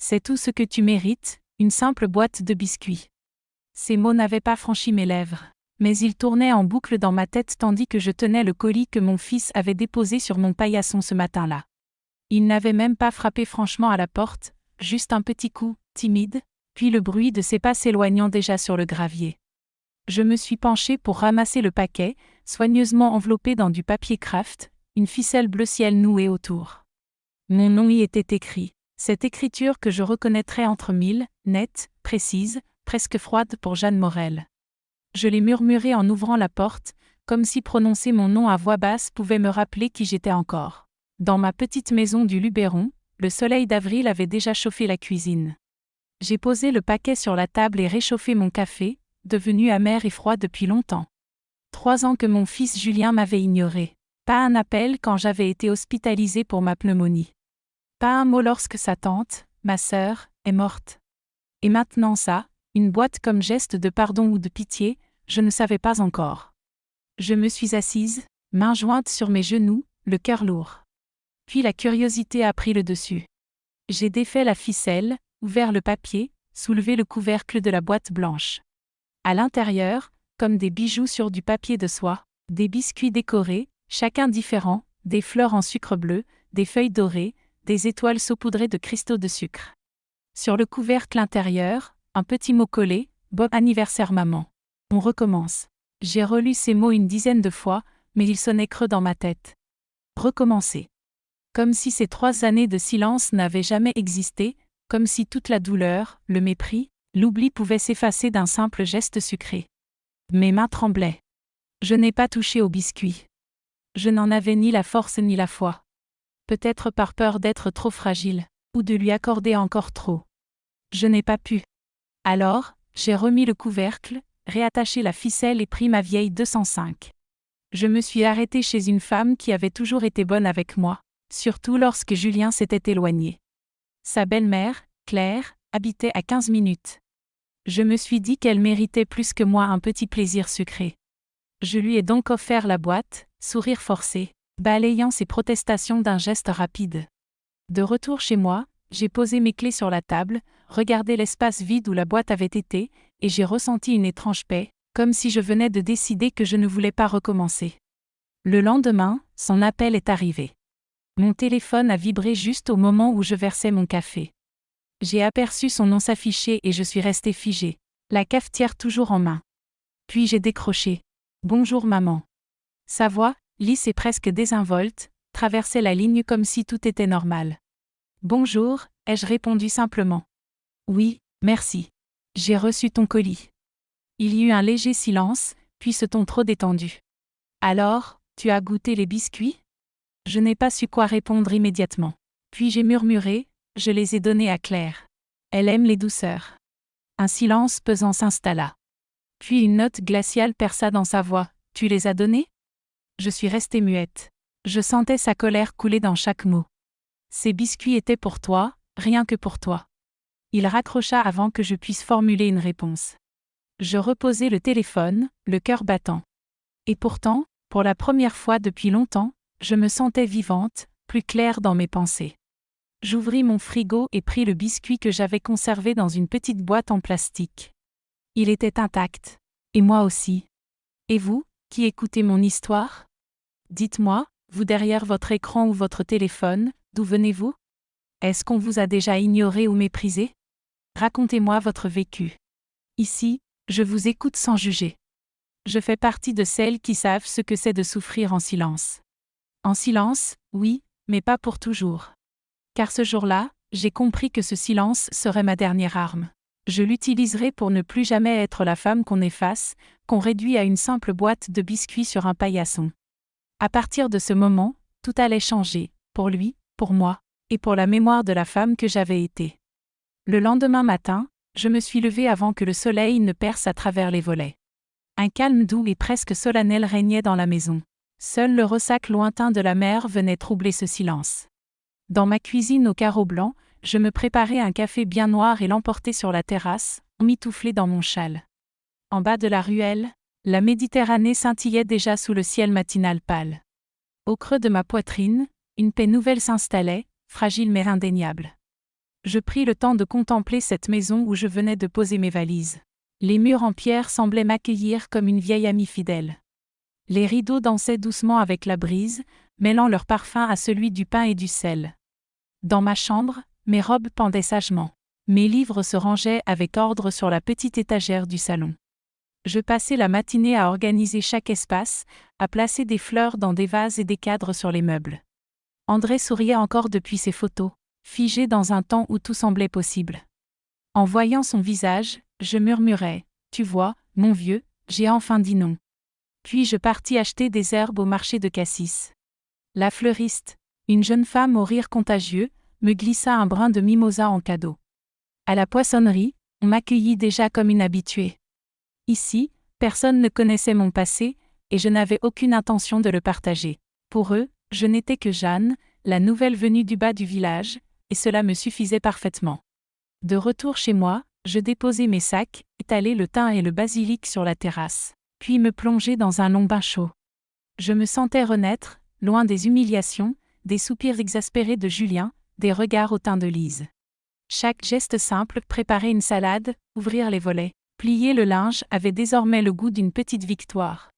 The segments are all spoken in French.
C'est tout ce que tu mérites, une simple boîte de biscuits. Ces mots n'avaient pas franchi mes lèvres, mais ils tournaient en boucle dans ma tête tandis que je tenais le colis que mon fils avait déposé sur mon paillasson ce matin-là. Il n'avait même pas frappé franchement à la porte, juste un petit coup, timide, puis le bruit de ses pas s'éloignant déjà sur le gravier. Je me suis penchée pour ramasser le paquet, soigneusement enveloppé dans du papier craft, une ficelle bleu ciel nouée autour. Mon nom y était écrit, cette écriture que je reconnaîtrais entre mille, nette, précise, presque froide pour Jeanne Morel. Je l'ai murmuré en ouvrant la porte, comme si prononcer mon nom à voix basse pouvait me rappeler qui j'étais encore. Dans ma petite maison du Luberon, le soleil d'avril avait déjà chauffé la cuisine. J'ai posé le paquet sur la table et réchauffé mon café, devenu amer et froid depuis longtemps. 3 ans que mon fils Julien m'avait ignoré. Pas un appel quand j'avais été hospitalisée pour ma pneumonie. Pas un mot lorsque sa tante, ma sœur, est morte. Et maintenant ça, une boîte comme geste de pardon ou de pitié, je ne savais pas encore. Je me suis assise, mains jointes sur mes genoux, le cœur lourd. Puis la curiosité a pris le dessus. J'ai défait la ficelle, ouvert le papier, soulevé le couvercle de la boîte blanche. À l'intérieur, comme des bijoux sur du papier de soie, des biscuits décorés, chacun différent, des fleurs en sucre bleu, des feuilles dorées, des étoiles saupoudrées de cristaux de sucre. Sur le couvercle intérieur, un petit mot collé, « Bon anniversaire maman ». On recommence. J'ai relu ces mots une dizaine de fois, mais ils sonnaient creux dans ma tête. Recommencer. Comme si ces 3 années de silence n'avaient jamais existé, comme si toute la douleur, le mépris, l'oubli pouvaient s'effacer d'un simple geste sucré. Mes mains tremblaient. Je n'ai pas touché au biscuit. Je n'en avais ni la force ni la foi. Peut-être par peur d'être trop fragile, ou de lui accorder encore trop. Je n'ai pas pu. Alors, j'ai remis le couvercle, réattaché la ficelle et pris ma vieille 205. Je me suis arrêtée chez une femme qui avait toujours été bonne avec moi, surtout lorsque Julien s'était éloigné. Sa belle-mère, Claire, habitait à 15 minutes. Je me suis dit qu'elle méritait plus que moi un petit plaisir sucré. Je lui ai donc offert la boîte, sourire forcé, balayant ses protestations d'un geste rapide. De retour chez moi, j'ai posé mes clés sur la table, regardé l'espace vide où la boîte avait été, et j'ai ressenti une étrange paix, comme si je venais de décider que je ne voulais pas recommencer. Le lendemain, son appel est arrivé. Mon téléphone a vibré juste au moment où je versais mon café. J'ai aperçu son nom s'afficher et je suis restée figée, la cafetière toujours en main. Puis j'ai décroché. « Bonjour maman ». Sa voix, lisse et presque désinvolte, traversait la ligne comme si tout était normal. « Bonjour », ai-je répondu simplement. « Oui, merci. J'ai reçu ton colis ». Il y eut un léger silence, puis ce ton trop détendu. « Alors, tu as goûté les biscuits ?» Je n'ai pas su quoi répondre immédiatement. Puis j'ai murmuré, « Je les ai donnés à Claire. Elle aime les douceurs. » Un silence pesant s'installa. Puis une note glaciale perça dans sa voix, « Tu les as donnés ?» Je suis restée muette. Je sentais sa colère couler dans chaque mot. « Ces biscuits étaient pour toi, rien que pour toi. » Il raccrocha avant que je puisse formuler une réponse. Je reposai le téléphone, le cœur battant. Et pourtant, pour la première fois depuis longtemps, je me sentais vivante, plus claire dans mes pensées. J'ouvris mon frigo et pris le biscuit que j'avais conservé dans une petite boîte en plastique. Il était intact. Et moi aussi. Et vous, qui écoutez mon histoire? Dites-moi, vous derrière votre écran ou votre téléphone, d'où venez-vous? Est-ce qu'on vous a déjà ignoré ou méprisé? Racontez-moi votre vécu. Ici, je vous écoute sans juger. Je fais partie de celles qui savent ce que c'est de souffrir en silence. En silence, oui, mais pas pour toujours. Car ce jour-là, j'ai compris que ce silence serait ma dernière arme. Je l'utiliserai pour ne plus jamais être la femme qu'on efface, qu'on réduit à une simple boîte de biscuits sur un paillasson. À partir de ce moment, tout allait changer, pour lui, pour moi, et pour la mémoire de la femme que j'avais été. Le lendemain matin, je me suis levée avant que le soleil ne perce à travers les volets. Un calme doux et presque solennel régnait dans la maison. Seul le ressac lointain de la mer venait troubler ce silence. Dans ma cuisine au carreau blanc, je me préparais un café bien noir et l'emportais sur la terrasse, emmitouflé dans mon châle. En bas de la ruelle, la Méditerranée scintillait déjà sous le ciel matinal pâle. Au creux de ma poitrine, une paix nouvelle s'installait, fragile mais indéniable. Je pris le temps de contempler cette maison où je venais de poser mes valises. Les murs en pierre semblaient m'accueillir comme une vieille amie fidèle. Les rideaux dansaient doucement avec la brise, mêlant leur parfum à celui du pain et du sel. Dans ma chambre, mes robes pendaient sagement. Mes livres se rangeaient avec ordre sur la petite étagère du salon. Je passais la matinée à organiser chaque espace, à placer des fleurs dans des vases et des cadres sur les meubles. André souriait encore depuis ses photos, figé dans un temps où tout semblait possible. En voyant son visage, je murmurais « Tu vois, mon vieux, j'ai enfin dit non ». Puis je partis acheter des herbes au marché de Cassis. La fleuriste, une jeune femme au rire contagieux, me glissa un brin de mimosa en cadeau. À la poissonnerie, on m'accueillit déjà comme une habituée. Ici, personne ne connaissait mon passé, et je n'avais aucune intention de le partager. Pour eux, je n'étais que Jeanne, la nouvelle venue du bas du village, et cela me suffisait parfaitement. De retour chez moi, je déposai mes sacs, étalai le thym et le basilic sur la terrasse, puis me plongeai dans un long bain chaud. Je me sentais renaître, loin des humiliations, des soupirs exaspérés de Julien, des regards hautains de Lise. Chaque geste simple, préparer une salade, ouvrir les volets, plier le linge avait désormais le goût d'une petite victoire.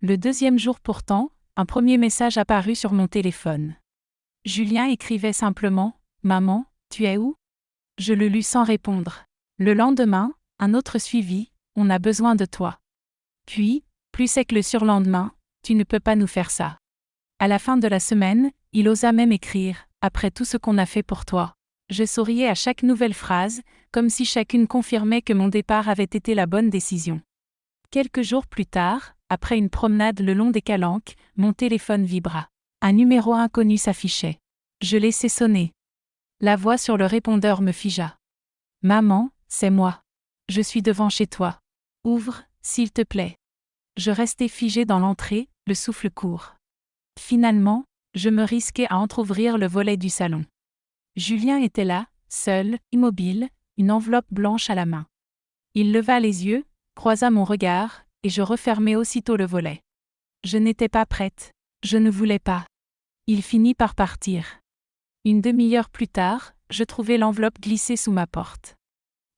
Le deuxième jour pourtant, un premier message apparut sur mon téléphone. Julien écrivait simplement « Maman, tu es où ?» Je le lus sans répondre. Le lendemain, un autre suivit « On a besoin de toi. » Puis, plus sec le surlendemain, « Tu ne peux pas nous faire ça. » À la fin de la semaine, il osa même écrire « Après tout ce qu'on a fait pour toi. » Je souriais à chaque nouvelle phrase, comme si chacune confirmait que mon départ avait été la bonne décision. Quelques jours plus tard, après une promenade le long des Calanques, mon téléphone vibra. Un numéro inconnu s'affichait. Je laissai sonner. La voix sur le répondeur me figea. « Maman, c'est moi. Je suis devant chez toi. Ouvre, s'il te plaît. » Je restai figé dans l'entrée, le souffle court. Finalement, je me risquai à entr'ouvrir le volet du salon. Julien était là, seul, immobile, une enveloppe blanche à la main. Il leva les yeux, croisa mon regard, et je refermai aussitôt le volet. Je n'étais pas prête. Je ne voulais pas. Il finit par partir. Une demi-heure plus tard, je trouvai l'enveloppe glissée sous ma porte.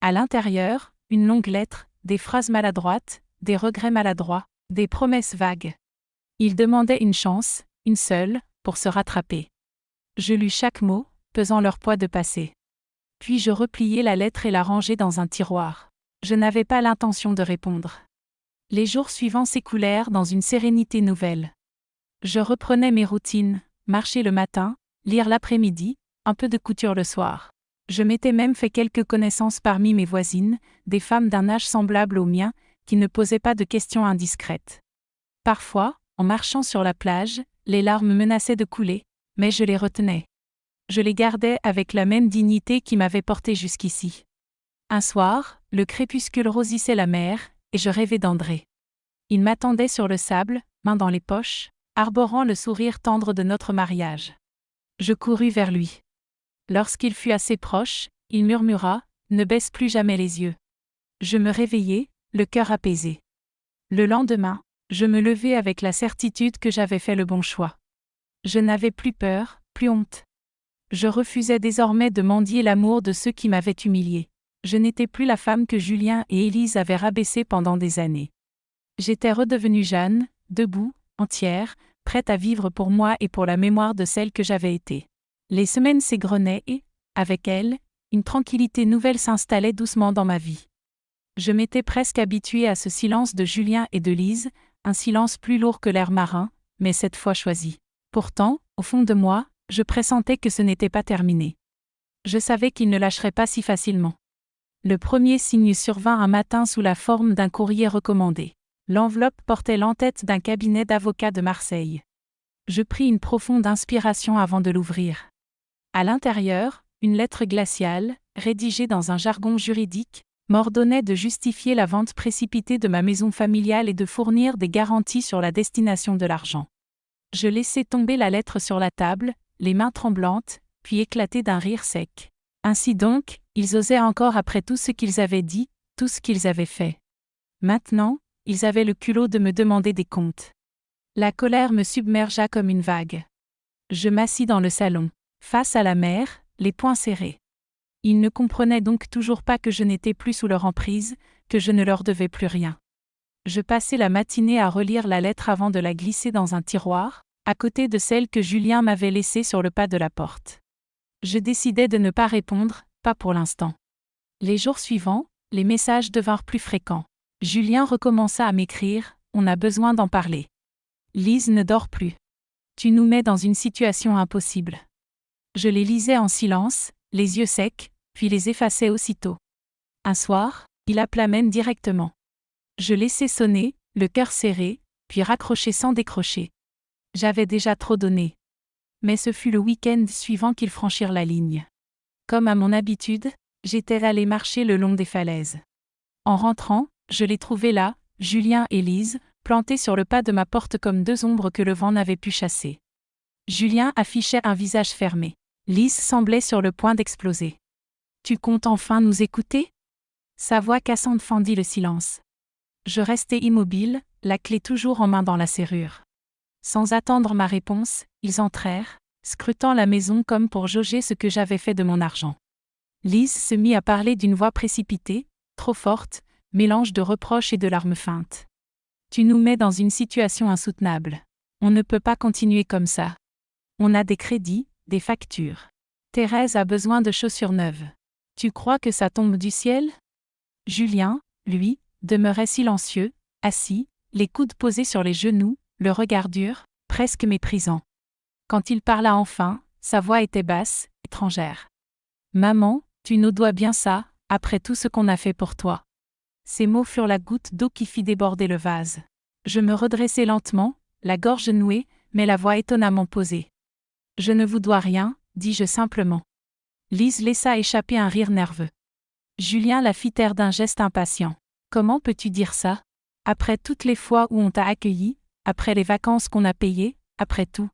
À l'intérieur, une longue lettre, des phrases maladroites, des regrets maladroits, des promesses vagues. Il demandait une chance, une seule, pour se rattraper. Je lus chaque mot, pesant leur poids de passé. Puis je repliai la lettre et la rangeai dans un tiroir. Je n'avais pas l'intention de répondre. Les jours suivants s'écoulèrent dans une sérénité nouvelle. Je reprenais mes routines, marcher le matin, lire l'après-midi, un peu de couture le soir. Je m'étais même fait quelques connaissances parmi mes voisines, des femmes d'un âge semblable au mien, qui ne posaient pas de questions indiscrètes. Parfois, en marchant sur la plage, les larmes menaçaient de couler, mais je les retenais. Je les gardais avec la même dignité qui m'avait porté jusqu'ici. Un soir, le crépuscule rosissait la mer, et je rêvais d'André. Il m'attendait sur le sable, main dans les poches, arborant le sourire tendre de notre mariage. Je courus vers lui. Lorsqu'il fut assez proche, il murmura « Ne baisse plus jamais les yeux ». Je me réveillai, le cœur apaisé. Le lendemain, je me levai avec la certitude que j'avais fait le bon choix. Je n'avais plus peur, plus honte. Je refusais désormais de mendier l'amour de ceux qui m'avaient humiliée. Je n'étais plus la femme que Julien et Élise avaient rabaissée pendant des années. J'étais redevenue Jeanne, debout, entière, prête à vivre pour moi et pour la mémoire de celle que j'avais été. Les semaines s'égrenaient et, avec elles, une tranquillité nouvelle s'installait doucement dans ma vie. Je m'étais presque habituée à ce silence de Julien et de Lise, un silence plus lourd que l'air marin, mais cette fois choisi. Pourtant, au fond de moi, je pressentais que ce n'était pas terminé. Je savais qu'il ne lâcherait pas si facilement. Le premier signe survint un matin sous la forme d'un courrier recommandé. L'enveloppe portait l'entête d'un cabinet d'avocats de Marseille. Je pris une profonde inspiration avant de l'ouvrir. À l'intérieur, une lettre glaciale, rédigée dans un jargon juridique, m'ordonnait de justifier la vente précipitée de ma maison familiale et de fournir des garanties sur la destination de l'argent. Je laissai tomber la lettre sur la table, les mains tremblantes, puis éclatai d'un rire sec. Ainsi donc, ils osaient encore après tout ce qu'ils avaient dit, tout ce qu'ils avaient fait. Maintenant, ils avaient le culot de me demander des comptes. La colère me submergea comme une vague. Je m'assis dans le salon, face à la mer, les poings serrés. Ils ne comprenaient donc toujours pas que je n'étais plus sous leur emprise, que je ne leur devais plus rien. Je passai la matinée à relire la lettre avant de la glisser dans un tiroir, à côté de celle que Julien m'avait laissée sur le pas de la porte. Je décidai de ne pas répondre, pas pour l'instant. Les jours suivants, les messages devinrent plus fréquents. Julien recommença à m'écrire, on a besoin d'en parler. Lise ne dort plus. Tu nous mets dans une situation impossible. Je les lisais en silence, les yeux secs, puis les effaçais aussitôt. Un soir, il appela même directement. Je laissai sonner, le cœur serré, puis raccrochai sans décrocher. J'avais déjà trop donné. Mais ce fut le week-end suivant qu'ils franchirent la ligne. Comme à mon habitude, j'étais allé marcher le long des falaises. En rentrant, je les trouvai là, Julien et Lise, plantés sur le pas de ma porte comme deux ombres que le vent n'avait pu chasser. Julien affichait un visage fermé. Lise semblait sur le point d'exploser. « Tu comptes enfin nous écouter ?» Sa voix cassante fendit le silence. Je restai immobile, la clé toujours en main dans la serrure. Sans attendre ma réponse, ils entrèrent, scrutant la maison comme pour jauger ce que j'avais fait de mon argent. Lise se mit à parler d'une voix précipitée, trop forte, mélange de reproches et de larmes feintes. « Tu nous mets dans une situation insoutenable. On ne peut pas continuer comme ça. On a des crédits, des factures. Thérèse a besoin de chaussures neuves. Tu crois que ça tombe du ciel ?» Julien, lui, demeurait silencieux, assis, les coudes posés sur les genoux, le regard dur, presque méprisant. Quand il parla enfin, sa voix était basse, étrangère. « Maman, tu nous dois bien ça, après tout ce qu'on a fait pour toi. » Ces mots furent la goutte d'eau qui fit déborder le vase. Je me redressai lentement, la gorge nouée, mais la voix étonnamment posée. « Je ne vous dois rien, dis-je simplement. » Lise laissa échapper un rire nerveux. Julien la fit taire d'un geste impatient. « Comment peux-tu dire ça? Après toutes les fois où on t'a accueilli, après les vacances qu'on a payées, après tout. »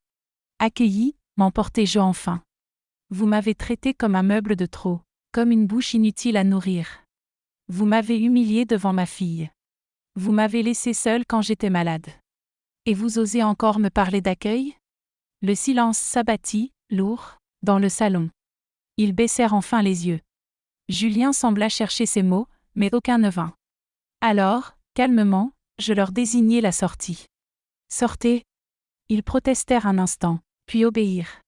« Accueilli » m'emportai-je enfin. « Vous m'avez traité comme un meuble de trop, comme une bouche inutile à nourrir. Vous m'avez humilié devant ma fille. Vous m'avez laissé seule quand j'étais malade. Et vous osez encore me parler d'accueil ?» Le silence s'abattit, lourd, dans le salon. Ils baissèrent enfin les yeux. Julien sembla chercher ses mots, mais aucun ne vint. Alors, calmement, je leur désignai la sortie. « Sortez !» Ils protestèrent un instant, puis obéirent.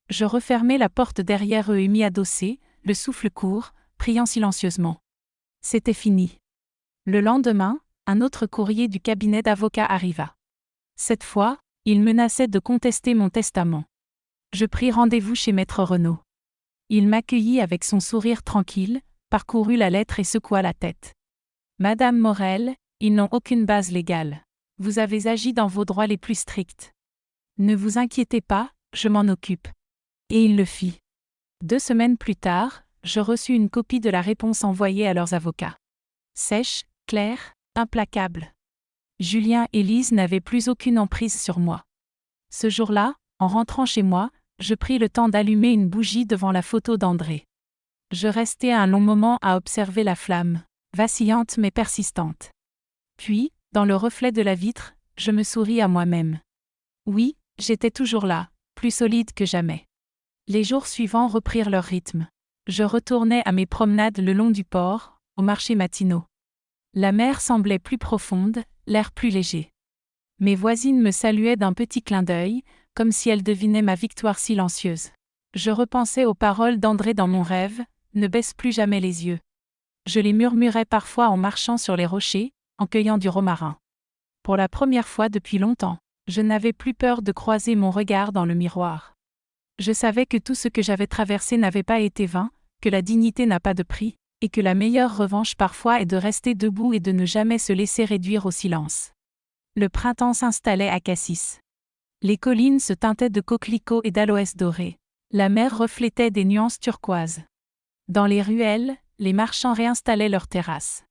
Je refermai la porte derrière eux et m'y adossai, le souffle court, priant silencieusement. C'était fini. Le lendemain, un autre courrier du cabinet d'avocat arriva. Cette fois, il menaçait de contester mon testament. Je pris rendez-vous chez Maître Renaud. Il m'accueillit avec son sourire tranquille, parcourut la lettre et secoua la tête. « Madame Morel, ils n'ont aucune base légale. Vous avez agi dans vos droits les plus stricts. Ne vous inquiétez pas, je m'en occupe. » Et il le fit. 2 semaines plus tard, je reçus une copie de la réponse envoyée à leurs avocats. Sèche, claire, implacable. Julien et Lise n'avaient plus aucune emprise sur moi. Ce jour-là, en rentrant chez moi, je pris le temps d'allumer une bougie devant la photo d'André. Je restai un long moment à observer la flamme, vacillante mais persistante. Puis, dans le reflet de la vitre, je me souris à moi-même. Oui, j'étais toujours là, plus solide que jamais. Les jours suivants reprirent leur rythme. Je retournais à mes promenades le long du port, aux marchés matinaux. La mer semblait plus profonde, l'air plus léger. Mes voisines me saluaient d'un petit clin d'œil, comme si elles devinaient ma victoire silencieuse. Je repensais aux paroles d'André dans mon rêve, ne baisse plus jamais les yeux. Je les murmurais parfois en marchant sur les rochers, en cueillant du romarin. Pour la première fois depuis longtemps, je n'avais plus peur de croiser mon regard dans le miroir. Je savais que tout ce que j'avais traversé n'avait pas été vain, que la dignité n'a pas de prix, et que la meilleure revanche parfois est de rester debout et de ne jamais se laisser réduire au silence. Le printemps s'installait à Cassis. Les collines se teintaient de coquelicots et d'aloès dorés. La mer reflétait des nuances turquoises. Dans les ruelles, les marchands réinstallaient leurs terrasses.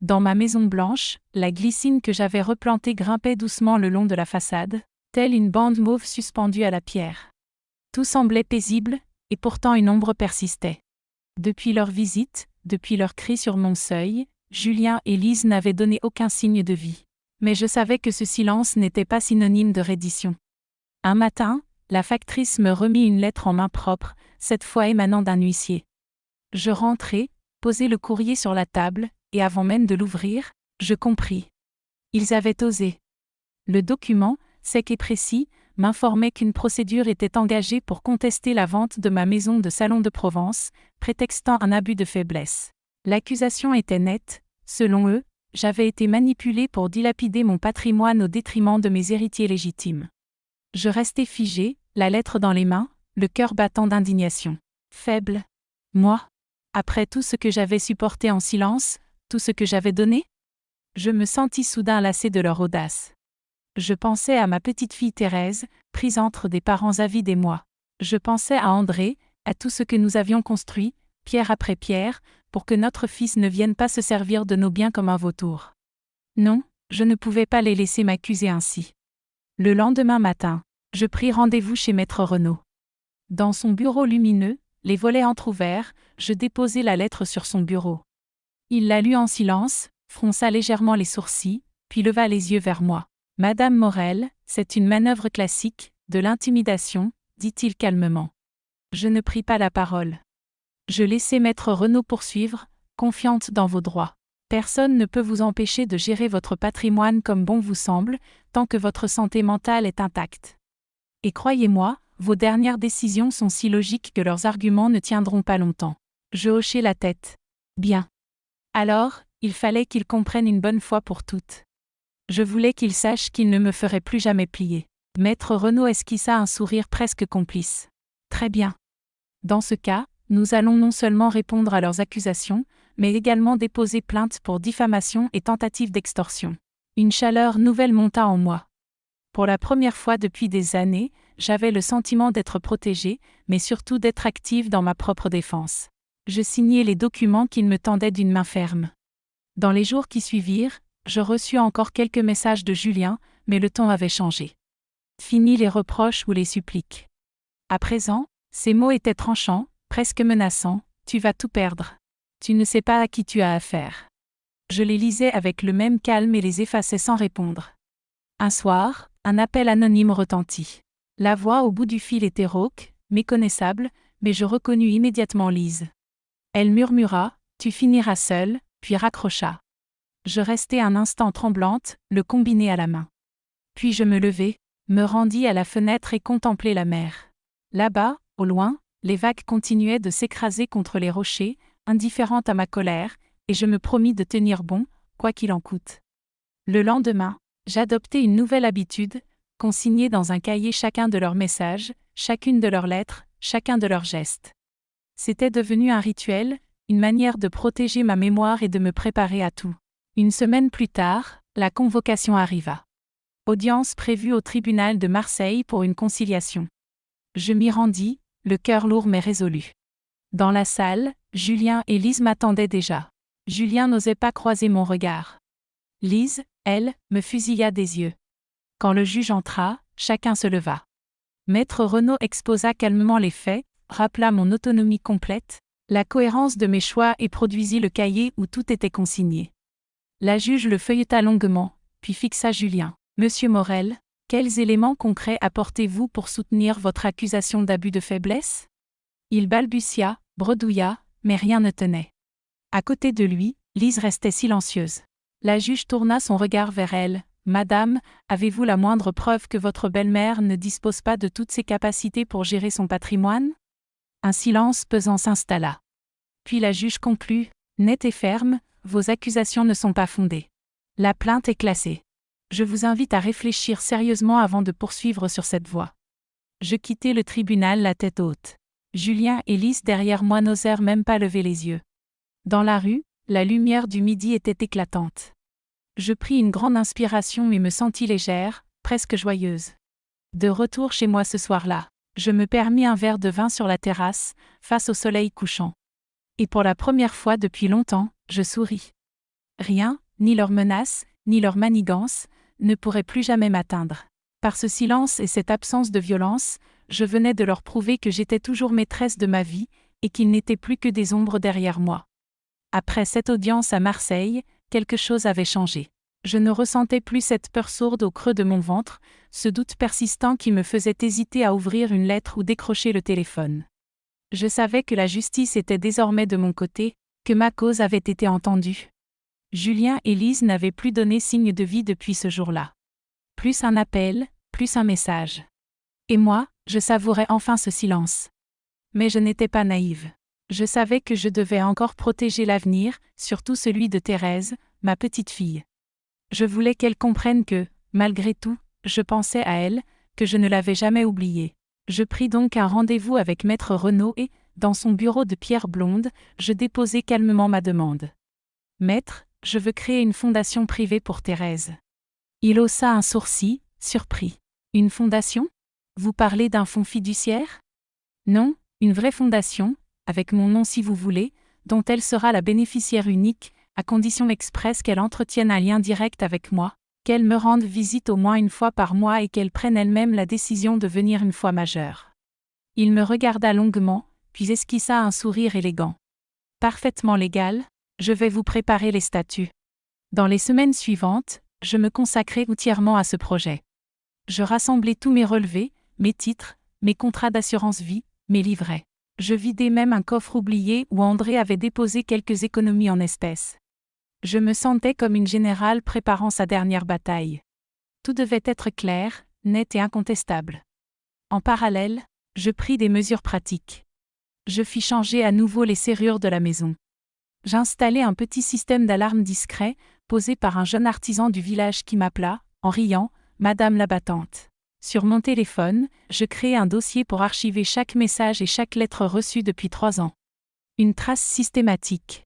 Dans ma maison blanche, la glycine que j'avais replantée grimpait doucement le long de la façade, telle une bande mauve suspendue à la pierre. Tout semblait paisible, et pourtant une ombre persistait. Depuis leur visite, depuis leurs cris sur mon seuil, Julien et Lise n'avaient donné aucun signe de vie. Mais je savais que ce silence n'était pas synonyme de reddition. Un matin, la factrice me remit une lettre en main propre, cette fois émanant d'un huissier. Je rentrai, posai le courrier sur la table, et avant même de l'ouvrir, je compris. Ils avaient osé. Le document, sec et précis, m'informait qu'une procédure était engagée pour contester la vente de ma maison de Salon de Provence, prétextant un abus de faiblesse. L'accusation était nette, selon eux, j'avais été manipulée pour dilapider mon patrimoine au détriment de mes héritiers légitimes. Je restais figée, la lettre dans les mains, le cœur battant d'indignation. Faible. Moi? Après tout ce que j'avais supporté en silence, tout ce que j'avais donné? Je me sentis soudain lassée de leur audace. Je pensais à ma petite fille Thérèse, prise entre des parents avides et moi. Je pensais à André, à tout ce que nous avions construit, pierre après pierre, pour que notre fils ne vienne pas se servir de nos biens comme un vautour. Non, je ne pouvais pas les laisser m'accuser ainsi. Le lendemain matin, je pris rendez-vous chez Maître Renaud. Dans son bureau lumineux, les volets entr'ouverts, je déposai la lettre sur son bureau. Il la lut en silence, fronça légèrement les sourcils, puis leva les yeux vers moi. « Madame Morel, c'est une manœuvre classique, de l'intimidation, dit-il calmement. Je ne pris pas la parole. Je laissai Maître Renaud poursuivre, confiante dans vos droits. Personne ne peut vous empêcher de gérer votre patrimoine comme bon vous semble, tant que votre santé mentale est intacte. Et croyez-moi, vos dernières décisions sont si logiques que leurs arguments ne tiendront pas longtemps. » Je hochai la tête. Bien. Alors, il fallait qu'il comprenne une bonne fois pour toutes. Je voulais qu'il sache qu'il ne me ferait plus jamais plier. Maître Renaud esquissa un sourire presque complice. Très bien. Dans ce cas, nous allons non seulement répondre à leurs accusations, mais également déposer plainte pour diffamation et tentative d'extorsion. Une chaleur nouvelle monta en moi. Pour la première fois depuis des années, j'avais le sentiment d'être protégée, mais surtout d'être active dans ma propre défense. Je signai les documents qu'il me tendait d'une main ferme. Dans les jours qui suivirent, je reçus encore quelques messages de Julien, mais le ton avait changé. Fini les reproches ou les suppliques. À présent, ces mots étaient tranchants, presque menaçants, « Tu vas tout perdre. Tu ne sais pas à qui tu as affaire. » Je les lisais avec le même calme et les effaçais sans répondre. Un soir, un appel anonyme retentit. La voix au bout du fil était rauque, méconnaissable, mais je reconnus immédiatement Lise. Elle murmura « Tu finiras seule », puis raccrocha. Je restai un instant tremblante, le combiné à la main. Puis je me levai, me rendis à la fenêtre et contemplai la mer. Là-bas, au loin, les vagues continuaient de s'écraser contre les rochers, indifférentes à ma colère, et je me promis de tenir bon, quoi qu'il en coûte. Le lendemain, j'adoptai une nouvelle habitude, consigner dans un cahier chacun de leurs messages, chacune de leurs lettres, chacun de leurs gestes. C'était devenu un rituel, une manière de protéger ma mémoire et de me préparer à tout. Une semaine plus tard, la convocation arriva. Audience prévue au tribunal de Marseille pour une conciliation. Je m'y rendis, le cœur lourd mais résolu. Dans la salle, Julien et Lise m'attendaient déjà. Julien n'osait pas croiser mon regard. Lise, elle, me fusilla des yeux. Quand le juge entra, chacun se leva. Maître Renaud exposa calmement les faits, rappela mon autonomie complète, la cohérence de mes choix et produisit le cahier où tout était consigné. La juge le feuilleta longuement, puis fixa Julien. « Monsieur Morel, quels éléments concrets apportez-vous pour soutenir votre accusation d'abus de faiblesse ?» Il balbutia, bredouilla, mais rien ne tenait. À côté de lui, Lise restait silencieuse. La juge tourna son regard vers elle. « Madame, avez-vous la moindre preuve que votre belle-mère ne dispose pas de toutes ses capacités pour gérer son patrimoine ?» Un silence pesant s'installa. Puis la juge conclut, nette et ferme, « Vos accusations ne sont pas fondées. La plainte est classée. Je vous invite à réfléchir sérieusement avant de poursuivre sur cette voie. » Je quittai le tribunal la tête haute. Julien et Lise derrière moi n'osèrent même pas lever les yeux. Dans la rue, la lumière du midi était éclatante. Je pris une grande inspiration et me sentis légère, presque joyeuse. De retour chez moi ce soir-là, je me permis un verre de vin sur la terrasse, face au soleil couchant. Et pour la première fois depuis longtemps, je souris. Rien, ni leurs menaces, ni leurs manigances, ne pourrait plus jamais m'atteindre. Par ce silence et cette absence de violence, je venais de leur prouver que j'étais toujours maîtresse de ma vie, et qu'ils n'étaient plus que des ombres derrière moi. Après cette audience à Marseille, quelque chose avait changé. Je ne ressentais plus cette peur sourde au creux de mon ventre, ce doute persistant qui me faisait hésiter à ouvrir une lettre ou décrocher le téléphone. Je savais que la justice était désormais de mon côté, que ma cause avait été entendue. Julien et Lise n'avaient plus donné signe de vie depuis ce jour-là. Plus un appel, plus un message. Et moi, je savourais enfin ce silence. Mais je n'étais pas naïve. Je savais que je devais encore protéger l'avenir, surtout celui de Thérèse, ma petite fille. Je voulais qu'elle comprenne que, malgré tout, je pensais à elle, que je ne l'avais jamais oubliée. Je pris donc un rendez-vous avec Maître Renaud et, dans son bureau de pierre blonde, je déposai calmement ma demande. « Maître, je veux créer une fondation privée pour Thérèse. » Il haussa un sourcil, surpris. « Une fondation ? Vous parlez d'un fonds fiduciaire ? » Non, une vraie fondation, avec mon nom si vous voulez, dont elle sera la bénéficiaire unique, à condition expresse qu'elle entretienne un lien direct avec moi, qu'elle me rende visite au moins une fois par mois et qu'elle prenne elle-même la décision de venir une fois majeure. Il me regarda longuement, puis esquissa un sourire élégant. Parfaitement légal, je vais vous préparer les statuts. Dans les semaines suivantes, je me consacrai entièrement à ce projet. Je rassemblai tous mes relevés, mes titres, mes contrats d'assurance vie, mes livrets. Je vidai même un coffre oublié où André avait déposé quelques économies en espèces. Je me sentais comme une générale préparant sa dernière bataille. Tout devait être clair, net et incontestable. En parallèle, je pris des mesures pratiques. Je fis changer à nouveau les serrures de la maison. J'installai un petit système d'alarme discret, posé par un jeune artisan du village qui m'appela, en riant, « Madame la battante ». Sur mon téléphone, je créai un dossier pour archiver chaque message et chaque lettre reçue depuis 3 ans. Une trace systématique.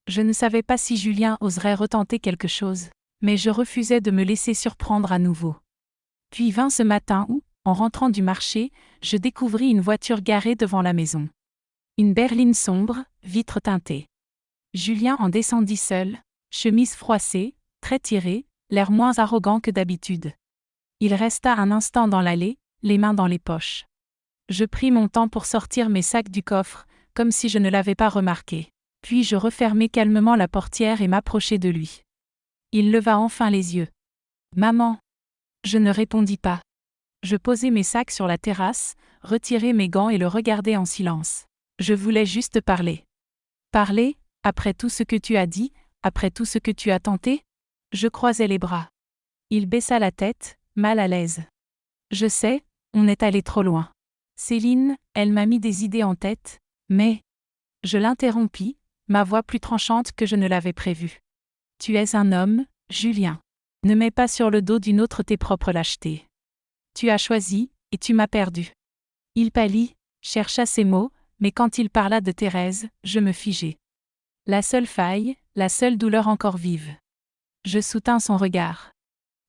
Je ne savais pas si Julien oserait retenter quelque chose, mais je refusais de me laisser surprendre à nouveau. Puis vint ce matin où, en rentrant du marché, je découvris une voiture garée devant la maison. Une berline sombre, vitres teintées. Julien en descendit seul, chemise froissée, traits tirés, l'air moins arrogant que d'habitude. Il resta un instant dans l'allée, les mains dans les poches. Je pris mon temps pour sortir mes sacs du coffre, comme si je ne l'avais pas remarqué. Puis je refermai calmement la portière et m'approchai de lui. Il leva enfin les yeux. « Maman !» Je ne répondis pas. Je posai mes sacs sur la terrasse, retirai mes gants et le regardai en silence. Je voulais juste parler. Parler, après tout ce que tu as dit, après tout ce que tu as tenté ? Je croisai les bras. Il baissa la tête, mal à l'aise. Je sais, on est allé trop loin. Céline, elle m'a mis des idées en tête, mais... Je l'interrompis, ma voix plus tranchante que je ne l'avais prévu. Tu es un homme, Julien. Ne mets pas sur le dos d'une autre tes propres lâchetés. Tu as choisi, et tu m'as perdu. Il pâlit, chercha ses mots, mais quand il parla de Thérèse, je me figeai. La seule faille, la seule douleur encore vive. Je soutins son regard.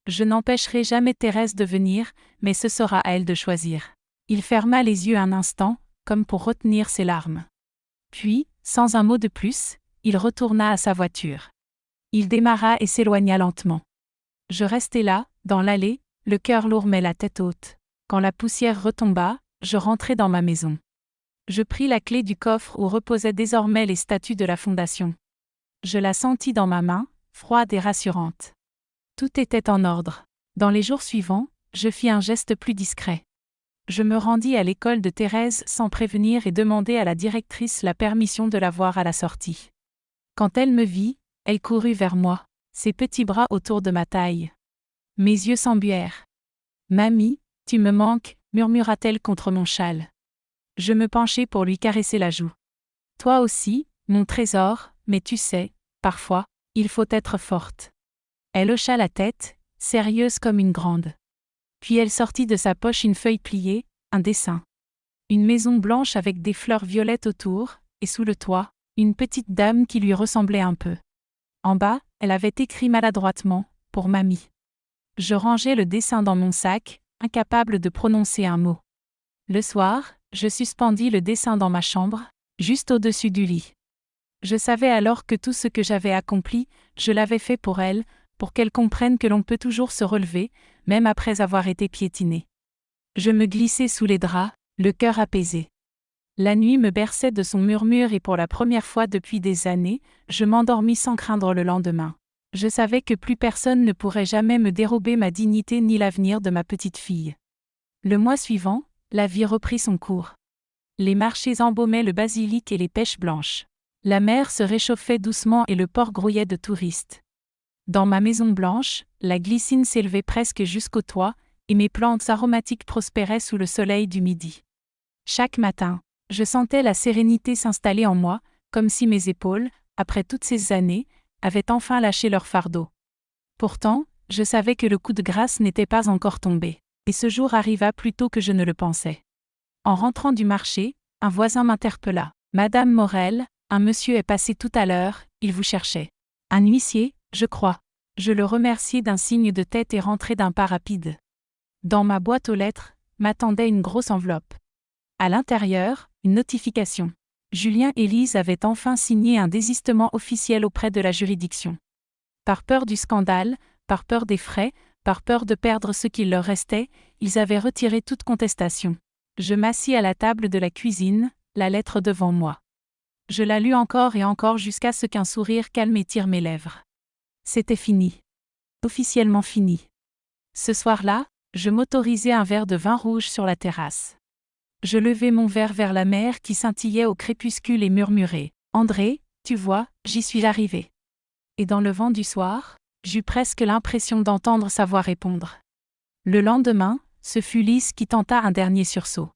Je n'empêcherai jamais Thérèse de venir, mais ce sera à elle de choisir. Il ferma les yeux un instant, comme pour retenir ses larmes. Puis, sans un mot de plus, il retourna à sa voiture. Il démarra et s'éloigna lentement. Je restai là, dans l'allée, le cœur lourd mais la tête haute. Quand la poussière retomba, je rentrai dans ma maison. Je pris la clé du coffre où reposaient désormais les statuts de la fondation. Je la sentis dans ma main, froide et rassurante. Tout était en ordre. Dans les jours suivants, je fis un geste plus discret. Je me rendis à l'école de Thérèse sans prévenir et demandai à la directrice la permission de la voir à la sortie. Quand elle me vit, elle courut vers moi, ses petits bras autour de ma taille. Mes yeux s'embuèrent. « Mamie, tu me manques » murmura-t-elle contre mon châle. Je me penchai pour lui caresser la joue. « Toi aussi, mon trésor, mais tu sais, parfois, il faut être forte. » Elle hocha la tête, sérieuse comme une grande. Puis elle sortit de sa poche une feuille pliée, un dessin. Une maison blanche avec des fleurs violettes autour, et sous le toit, une petite dame qui lui ressemblait un peu. En bas, elle avait écrit maladroitement, « Pour mamie ». Je rangeai le dessin dans mon sac, incapable de prononcer un mot. Le soir, je suspendis le dessin dans ma chambre, juste au-dessus du lit. Je savais alors que tout ce que j'avais accompli, je l'avais fait pour elle, pour qu'elle comprenne que l'on peut toujours se relever, même après avoir été piétiné. Je me glissai sous les draps, le cœur apaisé. La nuit me berçait de son murmure et pour la première fois depuis des années, je m'endormis sans craindre le lendemain. Je savais que plus personne ne pourrait jamais me dérober ma dignité ni l'avenir de ma petite fille. Le mois suivant, la vie reprit son cours. Les marchés embaumaient le basilic et les pêches blanches. La mer se réchauffait doucement et le port grouillait de touristes. Dans ma maison blanche, la glycine s'élevait presque jusqu'au toit, et mes plantes aromatiques prospéraient sous le soleil du midi. Chaque matin, je sentais la sérénité s'installer en moi, comme si mes épaules, après toutes ces années, avaient enfin lâché leur fardeau. Pourtant, je savais que le coup de grâce n'était pas encore tombé, et ce jour arriva plus tôt que je ne le pensais. En rentrant du marché, un voisin m'interpella. « Madame Morel, un monsieur est passé tout à l'heure, il vous cherchait. » « Un huissier, je crois. » Je le remerciai d'un signe de tête et rentrai d'un pas rapide. Dans ma boîte aux lettres, m'attendait une grosse enveloppe. À l'intérieur, une notification. Julien et Lise avaient enfin signé un désistement officiel auprès de la juridiction. Par peur du scandale, par peur des frais, par peur de perdre ce qu'il leur restait, ils avaient retiré toute contestation. Je m'assis à la table de la cuisine, la lettre devant moi. Je la lus encore et encore jusqu'à ce qu'un sourire calme étire mes lèvres. C'était fini. Officiellement fini. Ce soir-là, je m'autorisai un verre de vin rouge sur la terrasse. Je levai mon verre vers la mer qui scintillait au crépuscule et murmurai « André, tu vois, j'y suis arrivé. » Et dans le vent du soir, j'eus presque l'impression d'entendre sa voix répondre. Le lendemain, ce fut Lise qui tenta un dernier sursaut.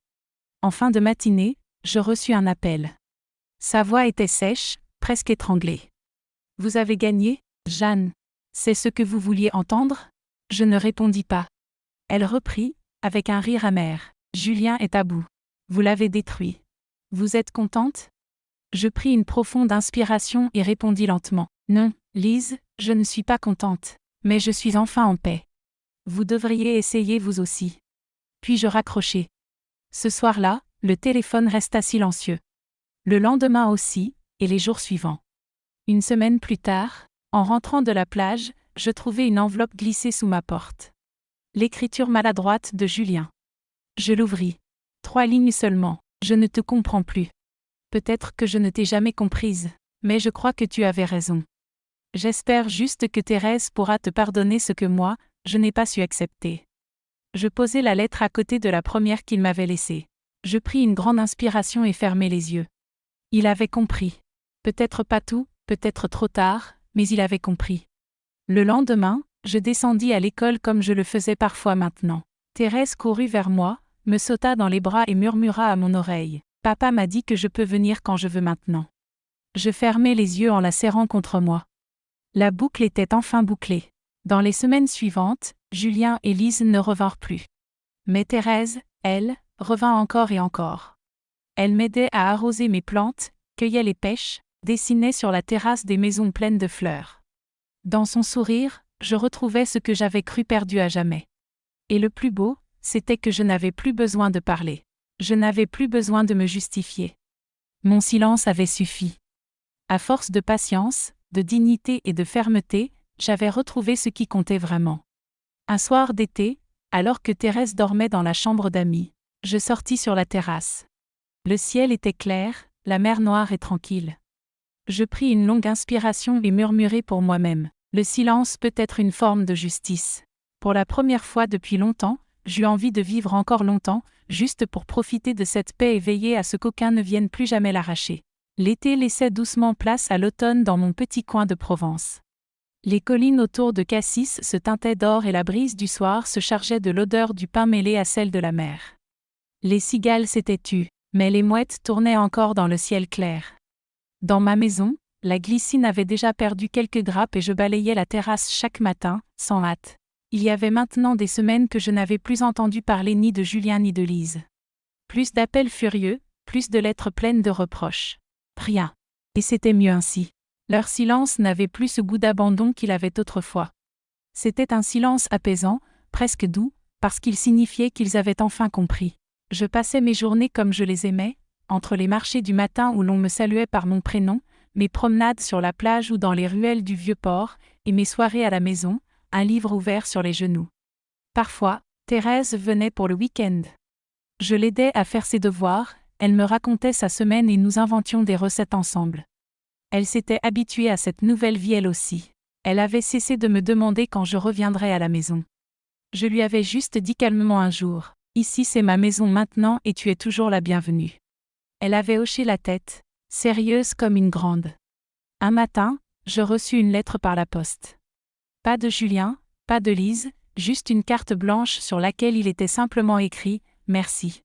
En fin de matinée, je reçus un appel. Sa voix était sèche, presque étranglée. « Vous avez gagné, Jeanne. C'est ce que vous vouliez entendre ?» Je ne répondis pas. Elle reprit, avec un rire amer. « Julien est à bout. Vous l'avez détruit. Vous êtes contente ?» Je pris une profonde inspiration et répondis lentement. « Non, Lise, je ne suis pas contente. Mais je suis enfin en paix. Vous devriez essayer vous aussi. » Puis je raccrochai. Ce soir-là, le téléphone resta silencieux. Le lendemain aussi, et les jours suivants. Une semaine plus tard, en rentrant de la plage, je trouvai une enveloppe glissée sous ma porte. L'écriture maladroite de Julien. Je l'ouvris. 3 lignes seulement. Je ne te comprends plus. Peut-être que je ne t'ai jamais comprise, mais je crois que tu avais raison. J'espère juste que Thérèse pourra te pardonner ce que moi, je n'ai pas su accepter. Je posai la lettre à côté de la première qu'il m'avait laissée. Je pris une grande inspiration et fermai les yeux. Il avait compris. Peut-être pas tout, peut-être trop tard, mais il avait compris. Le lendemain, je descendis à l'école comme je le faisais parfois maintenant. Thérèse courut vers moi, me sauta dans les bras et murmura à mon oreille. « Papa m'a dit que je peux venir quand je veux maintenant. » Je fermai les yeux en la serrant contre moi. La boucle était enfin bouclée. Dans les semaines suivantes, Julien et Lise ne revinrent plus. Mais Thérèse, elle, revint encore et encore. Elle m'aidait à arroser mes plantes, cueillait les pêches, dessinait sur la terrasse des maisons pleines de fleurs. Dans son sourire, je retrouvais ce que j'avais cru perdu à jamais. Et le plus beau, c'était que je n'avais plus besoin de parler. Je n'avais plus besoin de me justifier. Mon silence avait suffi. À force de patience, de dignité et de fermeté, j'avais retrouvé ce qui comptait vraiment. Un soir d'été, alors que Thérèse dormait dans la chambre d'amis, je sortis sur la terrasse. Le ciel était clair, la mer noire et tranquille. Je pris une longue inspiration et murmurai pour moi-même. Le silence peut être une forme de justice. Pour la première fois depuis longtemps, j'eus envie de vivre encore longtemps, juste pour profiter de cette paix et veiller à ce qu'aucun ne vienne plus jamais l'arracher. L'été laissait doucement place à l'automne dans mon petit coin de Provence. Les collines autour de Cassis se teintaient d'or et la brise du soir se chargeait de l'odeur du pain mêlée à celle de la mer. Les cigales s'étaient tues, mais les mouettes tournaient encore dans le ciel clair. Dans ma maison, la glycine avait déjà perdu quelques grappes et je balayais la terrasse chaque matin, sans hâte. Il y avait maintenant des semaines que je n'avais plus entendu parler ni de Julien ni de Lise. Plus d'appels furieux, plus de lettres pleines de reproches. Rien. Et c'était mieux ainsi. Leur silence n'avait plus ce goût d'abandon qu'il avait autrefois. C'était un silence apaisant, presque doux, parce qu'il signifiait qu'ils avaient enfin compris. Je passais mes journées comme je les aimais, entre les marchés du matin où l'on me saluait par mon prénom, mes promenades sur la plage ou dans les ruelles du Vieux-Port, et mes soirées à la maison, un livre ouvert sur les genoux. Parfois, Thérèse venait pour le week-end. Je l'aidais à faire ses devoirs, elle me racontait sa semaine et nous inventions des recettes ensemble. Elle s'était habituée à cette nouvelle vie elle aussi. Elle avait cessé de me demander quand je reviendrais à la maison. Je lui avais juste dit calmement un jour, « Ici c'est ma maison maintenant et tu es toujours la bienvenue. » Elle avait hoché la tête, sérieuse comme une grande. Un matin, je reçus une lettre par la poste. Pas de Julien, pas de Lise, juste une carte blanche sur laquelle il était simplement écrit « Merci ».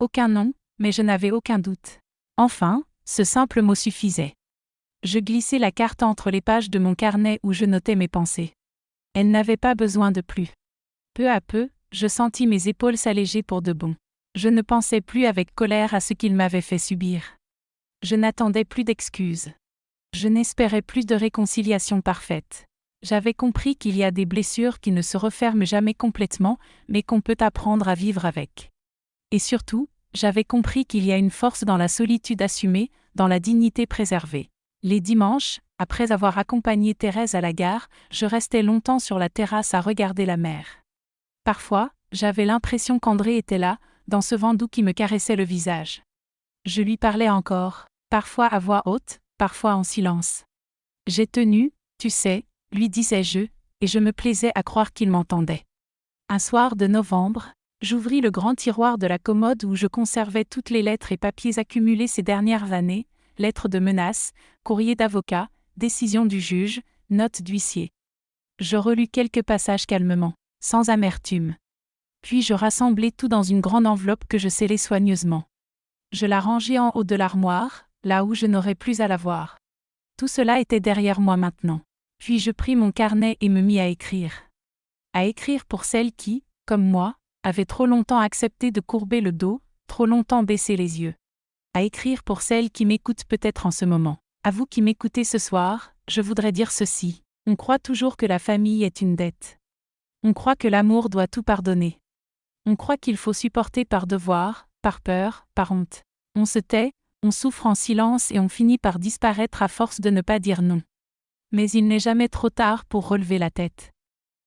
Aucun nom, mais je n'avais aucun doute. Enfin, ce simple mot suffisait. Je glissai la carte entre les pages de mon carnet où je notais mes pensées. Elle n'avait pas besoin de plus. Peu à peu, je sentis mes épaules s'alléger pour de bon. Je ne pensais plus avec colère à ce qu'il m'avait fait subir. Je n'attendais plus d'excuses. Je n'espérais plus de réconciliation parfaite. J'avais compris qu'il y a des blessures qui ne se referment jamais complètement, mais qu'on peut apprendre à vivre avec. Et surtout, j'avais compris qu'il y a une force dans la solitude assumée, dans la dignité préservée. Les dimanches, après avoir accompagné Thérèse à la gare, je restais longtemps sur la terrasse à regarder la mer. Parfois, j'avais l'impression qu'André était là, dans ce vent doux qui me caressait le visage. Je lui parlais encore, parfois à voix haute, parfois en silence. J'ai tenu, tu sais, lui disais-je, et je me plaisais à croire qu'il m'entendait. Un soir de novembre, j'ouvris le grand tiroir de la commode où je conservais toutes les lettres et papiers accumulés ces dernières années, lettres de menaces, courriers d'avocat, décisions du juge, notes d'huissier. Je relus quelques passages calmement, sans amertume. Puis je rassemblai tout dans une grande enveloppe que je scellai soigneusement. Je la rangeai en haut de l'armoire, là où je n'aurais plus à la voir. Tout cela était derrière moi maintenant. Puis je pris mon carnet et me mis à écrire. À écrire pour celle qui, comme moi, avait trop longtemps accepté de courber le dos, trop longtemps baissé les yeux. À écrire pour celle qui m'écoute peut-être en ce moment. À vous qui m'écoutez ce soir, je voudrais dire ceci. On croit toujours que la famille est une dette. On croit que l'amour doit tout pardonner. On croit qu'il faut supporter par devoir, par peur, par honte. On se tait, on souffre en silence et on finit par disparaître à force de ne pas dire non. Mais il n'est jamais trop tard pour relever la tête.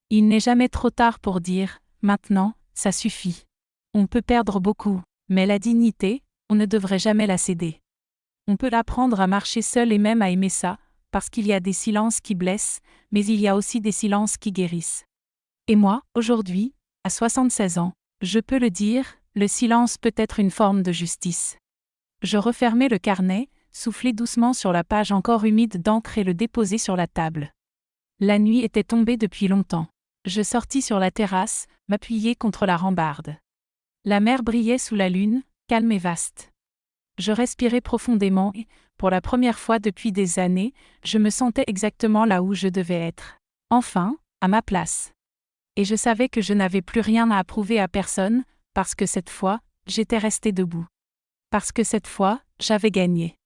Il n'est jamais trop tard pour dire « maintenant, ça suffit ». On peut perdre beaucoup, mais la dignité, on ne devrait jamais la céder. On peut apprendre à marcher seul et même à aimer ça, parce qu'il y a des silences qui blessent, mais il y a aussi des silences qui guérissent. Et moi, aujourd'hui, à 76 ans, je peux le dire, le silence peut être une forme de justice. Je refermai le carnet, soufflai doucement sur la page encore humide d'encre et le déposai sur la table. La nuit était tombée depuis longtemps. Je sortis sur la terrasse, m'appuyai contre la rambarde. La mer brillait sous la lune, calme et vaste. Je respirais profondément et, pour la première fois depuis des années, je me sentais exactement là où je devais être. Enfin, à ma place. Et je savais que je n'avais plus rien à prouver à personne, parce que cette fois, j'étais restée debout. Parce que cette fois, j'avais gagné.